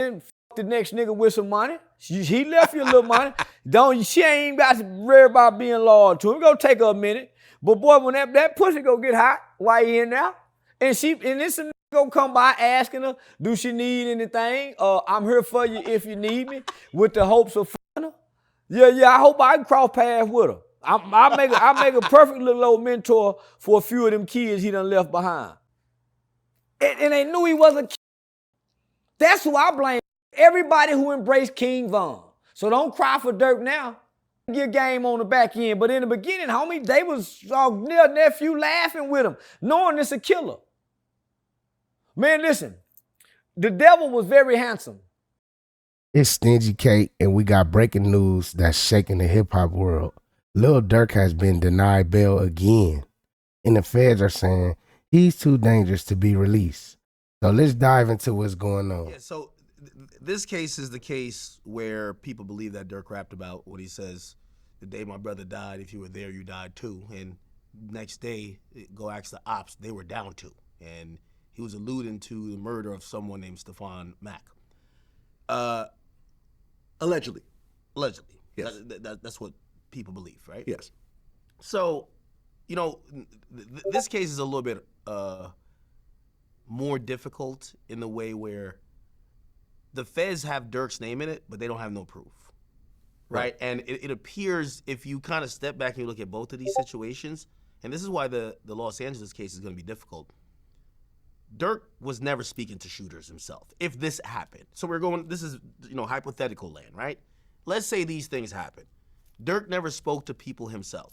and fuck the next nigga with some money. He left you a little money. She ain't got to worry about being loyal to him. Go take her a minute. But boy, when that pussy go get hot, why he in there? And this nigga gonna come by asking her, do she need anything? I'm here for you if you need me, with the hopes of fucking her. Yeah, I hope I can cross paths with her. I make a perfect little old mentor for a few of them kids he done left behind. And they knew he was a kid. That's who I blame. Everybody who embraced King Von. So don't cry for Durk now. Get game on the back end. But in the beginning, homie, they was near nephew laughing with him, knowing it's a killer. Man, listen, the devil was very handsome. It's Stingy Kate, and we got breaking news that's shaking the hip-hop world. Lil Durk has been denied bail again, and the feds are saying he's too dangerous to be released. So let's dive into what's going on. Yeah, so this case is the case where people believe that Durk rapped about what he says, the day my brother died, if you were there, you died too. And next day, go ask the ops, they were down to. And he was alluding to the murder of someone named Stefan Mack. Allegedly. Yes. That's what people believe, right? Yes. So, this case is a little bit more difficult in the way where the feds have Durk's name in it, but they don't have no proof, right? And it appears, if you kind of step back and you look at both of these situations, and this is why the Los Angeles case is going to be difficult, Durk was never speaking to shooters himself, if this happened. So this is, hypothetical land, right? Let's say these things happen. Durk never spoke to people himself.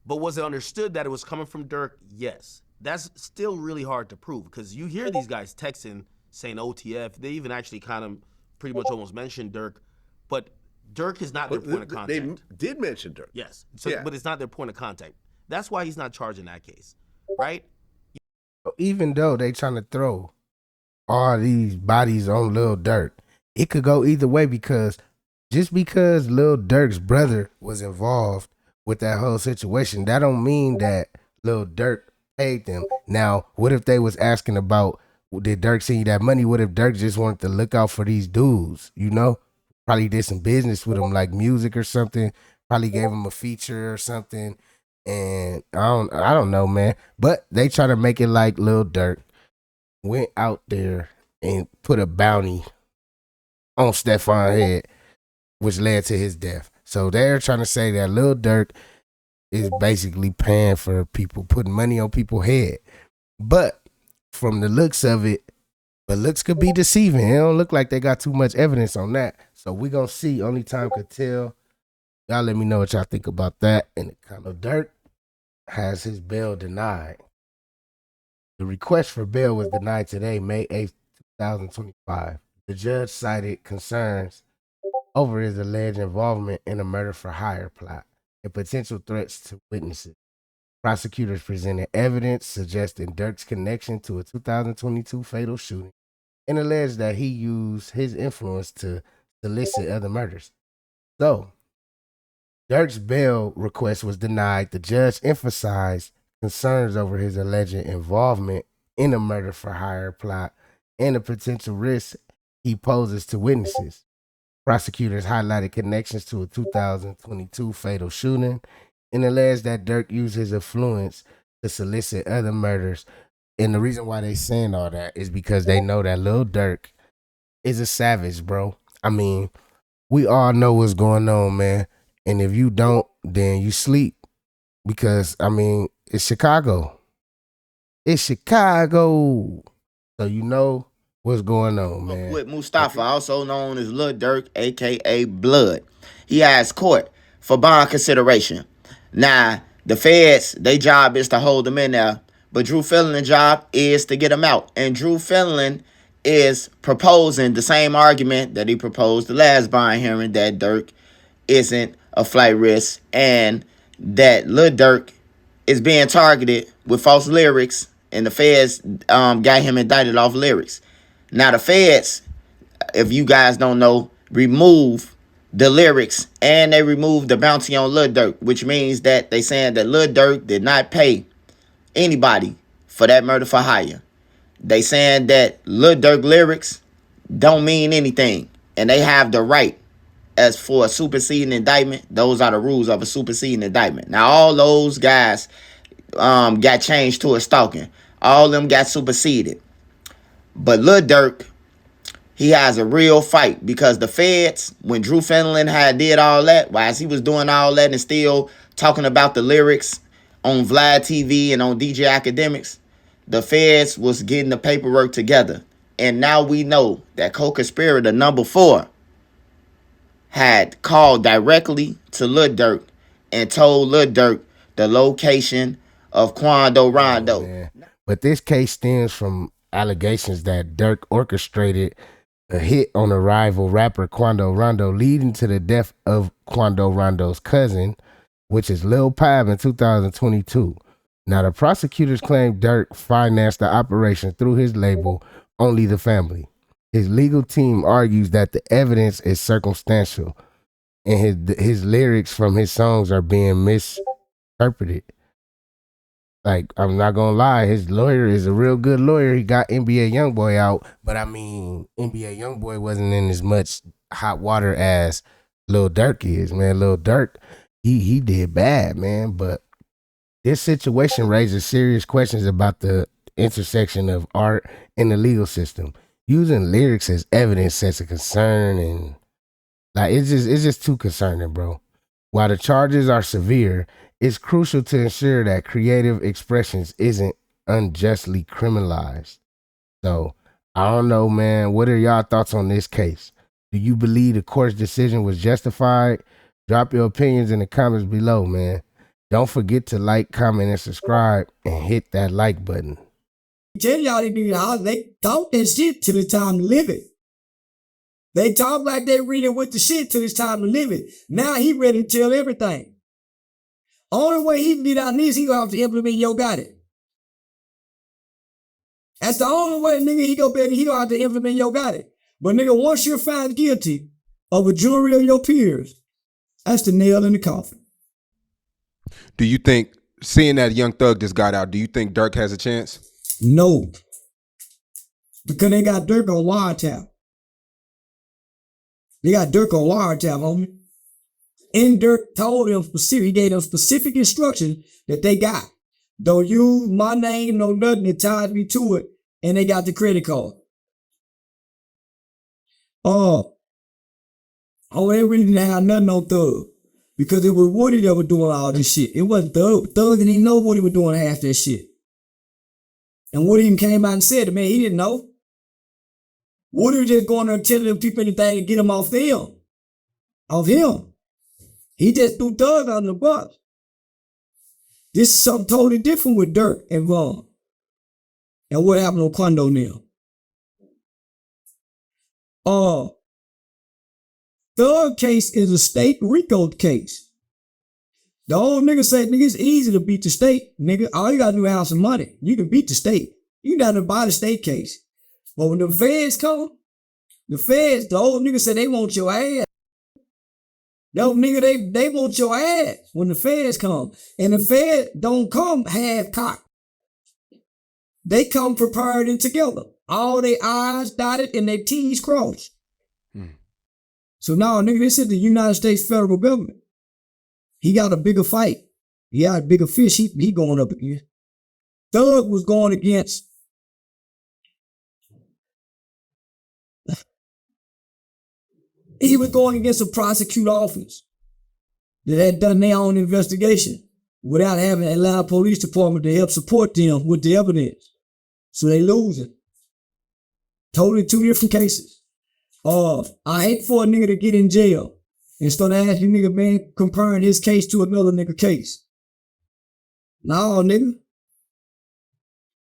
But was it understood that it was coming from Durk? Yes. That's still really hard to prove, because you hear these guys texting, saying OTF. They even actually kind of pretty much almost mentioned Durk. But Durk is not their point of contact. They did mention Durk. Yes. So, yeah. But it's not their point of contact. That's why he's not charged in that case, right? Even though they trying to throw all these bodies on Lil Durk, it could go either way, because just because Lil Durk's brother was involved with that whole situation, that don't mean that Lil Durk paid them. Now, what if they was asking about, did Durk send you that money? What if Durk just wanted to look out for these dudes, Probably did some business with them, like music or something. Probably gave them a feature or something. And I don't know, man. But they try to make it like Lil Durk went out there and put a bounty on Stefan's head, which led to his death. So they're trying to say that Lil Durk is basically paying for people, putting money on people's head. But from the looks of it, but looks could be deceiving. It don't look like they got too much evidence on that. So we gonna see. Only time could tell. Y'all let me know what y'all think about that. And the kind of Durk has his bail denied. The request for bail was denied today, May 8th, 2025. The judge cited concerns over his alleged involvement in a murder for hire plot and potential threats to witnesses. Prosecutors presented evidence suggesting Durk's connection to a 2022 fatal shooting and alleged that he used his influence to solicit other murders. So, Durk's bail request was denied. The judge emphasized concerns over his alleged involvement in a murder for hire plot and the potential risks he poses to witnesses. Prosecutors highlighted connections to a 2022 fatal shooting and alleged that Durk used his influence to solicit other murders. And the reason why they saying all that is because they know that Lil Durk is a savage, bro. I mean, we all know what's going on, man. And if you don't, then you sleep. Because, it's Chicago. It's Chicago. So you know what's going on, man. With Mustafa, also known as Lil Durk, a.k.a. Blood. He asked court for bond consideration. Now, the feds, their job is to hold him in there. But Drew Fellon's job is to get him out. And Drew Fellon is proposing the same argument that he proposed the last bond hearing, that Durk isn't a flight risk and that Lil Durk is being targeted with false lyrics, and the feds got him indicted off lyrics. Now, the feds, if you guys don't know, remove the lyrics and they removed the bounty on Lil Durk, which means that they saying that Lil Durk did not pay anybody for that murder for hire. They saying that Lil Durk lyrics don't mean anything. And they have the right as for a superseding indictment. Those are the rules of a superseding indictment. Now, all those guys got changed to a stalking. All of them got superseded. But Lil Durk, he has a real fight because the feds, when Drew Fenlon had did all that, while he was doing all that and still talking about the lyrics on Vlad TV and on DJ Akademiks, the feds was getting the paperwork together. And now we know that co-conspirator number 4 had called directly to Lil Durk and told Lil Durk the location of Quando Rondo. Oh, but this case stems from allegations that Durk orchestrated a hit on a rival rapper Quando Rondo, leading to the death of Quando Rondo's cousin, which is Lil Pab, in 2022. Now, the prosecutors claim Durk financed the operation through his label, Only the Family. His legal team argues that the evidence is circumstantial and his lyrics from his songs are being misinterpreted. Like, I'm not gonna lie, his lawyer is a real good lawyer. He got NBA Youngboy out, but I mean, NBA Youngboy wasn't in as much hot water as Lil Durk is, man. Lil Durk, he did bad, man. But this situation raises serious questions about the intersection of art and the legal system. Using lyrics as evidence sets a concern, and like it's just too concerning, bro. While the charges are severe, it's crucial to ensure that creative expressions isn't unjustly criminalized. So, I don't know, man. What are y'all thoughts on this case? Do you believe the court's decision was justified? Drop your opinions in the comments below, man. Don't forget to like, comment, and subscribe, and hit that like button. Tell y'all they niggas how they thought that shit till it's time to live it. They talk like they reading with the shit till it's time to live it. Now he ready to tell everything. Only way he can get out of this, he gonna have to implement Yo Got It. That's the only way, nigga, he gonna have to implement Yo Got It. But nigga, once you're found guilty of a jury of your peers, that's the nail in the coffin. Do you think, seeing that Young Thug just got out, do you think Durk has a chance? No. Because they got Durk on wiretap. They got Durk on wiretap, homie. And Durk told them he gave them specific instructions that they got. Don't use my name, no nothing that ties me to it. And they got the credit card. They really didn't have nothing on Thug. Because it was Woody that was doing all this shit. It wasn't Thug. Thug didn't even know Woody was doing half that shit. And Woody even came out and said it, man, he didn't know. Woody was just going there and telling them people anything to get them off them. Off him. He just threw Thug on the bus. This is something totally different with Durk and Vaughn. And what happened on Quando now. Thug case is a state RICO case. The old nigga said, nigga, it's easy to beat the state. Nigga, all you gotta do is have some money. You can beat the state. You got to buy the state case. But when the feds come, the old nigga said they want your ass. Yo, nigga, they want your ass when the feds come. And the feds don't come half-cocked. They come prepared and together. All their I's dotted and their T's crossed. So now, nigga, this is the United States federal government. He got a bigger fight. He got a bigger fish he going up against. Thug was going against a prosecutor office that had done their own investigation without having a loud police department to help support them with the evidence. So they losing. Totally two different cases. I hate for a nigga to get in jail and start asking nigga, man, comparing his case to another nigga case. No, nigga.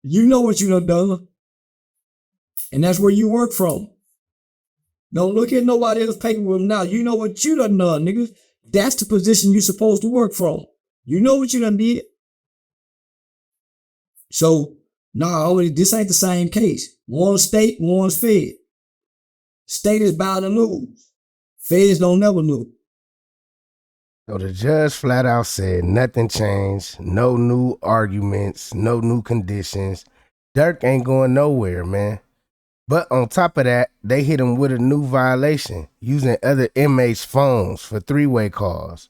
You know what you done. And that's where you work from. Don't look at nobody else's paperwork now. You know what you done, nigga. That's the position you're supposed to work from. You know what you done did. So, this ain't the same case. One's state, one's fed. State is bound to lose. Feds don't never lose. So the judge flat out said nothing changed, no new arguments, no new conditions. Durk ain't going nowhere, man. But on top of that, they hit him with a new violation, using other inmates' phones for three-way calls.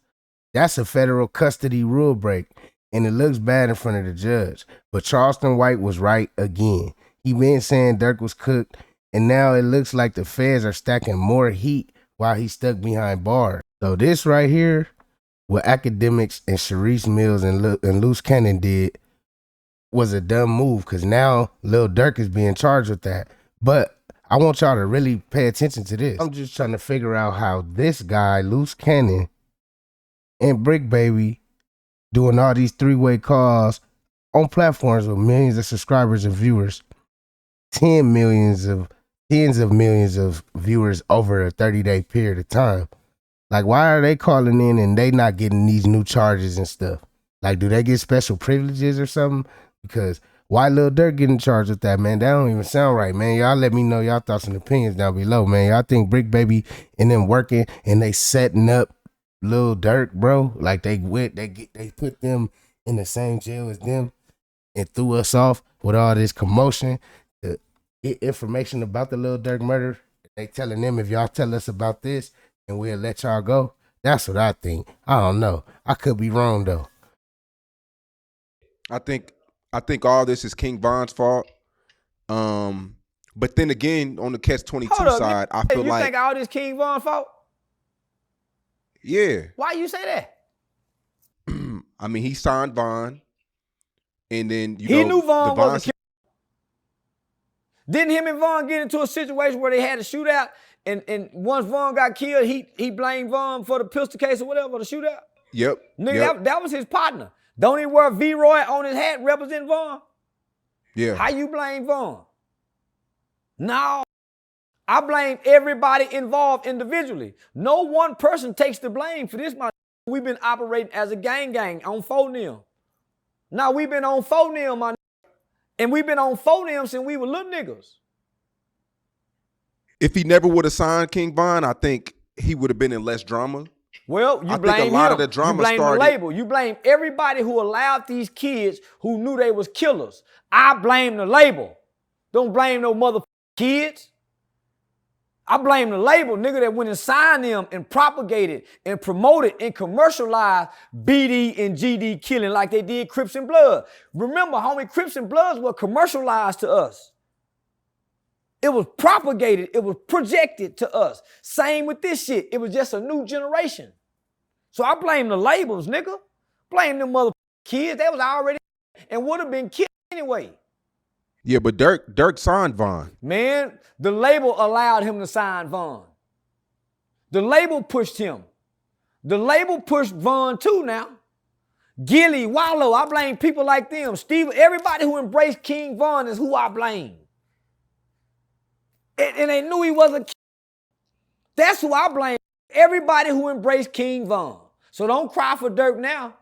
That's a federal custody rule break, and it looks bad in front of the judge. But Charleston White was right again. He been saying Durk was cooked, and now it looks like the feds are stacking more heat while he's stuck behind bars. So this right here, what Akademiks and Sharice Mills and Luce Cannon did was a dumb move, because now Lil Durk is being charged with that. But I want y'all to really pay attention to this. I'm just trying to figure out how this guy, Luce Cannon, and Brick Baby doing all these three-way calls on platforms with millions of subscribers and viewers, tens of millions of viewers over a 30-day period of time. Like, why are they calling in and they not getting these new charges and stuff? Like, do they get special privileges or something? Because why Lil Durk getting charged with that, man? That don't even sound right, man. Y'all let me know y'all thoughts and opinions down below, man. Y'all think Brick Baby and them working and they setting up Lil Durk, bro? Like, they put them in the same jail as them and threw us off with all this commotion to get information about the Lil Durk murder. They telling them, if y'all tell us about this, and we'll let y'all go. That's what I think. I don't know. I could be wrong though. I think all this is King Von's fault. But then again, on the Catch-22 side, I feel you like, you think all this King Von's fault? yeah. Why you say that? I mean, he signed Von, and then He knew Von the was a killer. Didn't him and Von get into a situation where they had a shootout, and once Von got killed, he blamed Von for the pistol case or whatever, the shootout? Yep. Nigga, yep. That was his partner. Don't he wear V-Roy on his hat representing Von? Yeah. How you blame Von? No. I blame everybody involved individually. No one person takes the blame for this. We've been operating as a gang on 4-nil. Now we've been on 4-nil, my nigga. And we've been on 4-nil since we were little niggas. If he never would have signed King Von, I think he would have been in less drama. Well, you blame think a lot of the drama you blame started. the label. You blame everybody who allowed these kids who knew they was killers. I blame the label. Don't blame no motherfucking kids. I blame the label, nigga, that went and signed them and propagated and promoted and commercialized BD and GD killing like they did Crips and Blood. Remember, homie, Crips and Bloods were commercialized to us. It was propagated. It was projected to us. Same with this shit. It was just a new generation. So I blame the labels, nigga. Blame them motherfucking kids. They was already and would have been killed anyway. Yeah, but Durk signed Von. Man, the label allowed him to sign Von. The label pushed him. The label pushed Von too now. Gilly, Wallow, I blame people like them. Steve, everybody who embraced King Von is who I blame. And they knew he was a kid. That's who I blame. Everybody who embraced King Von. So don't cry for Durk now.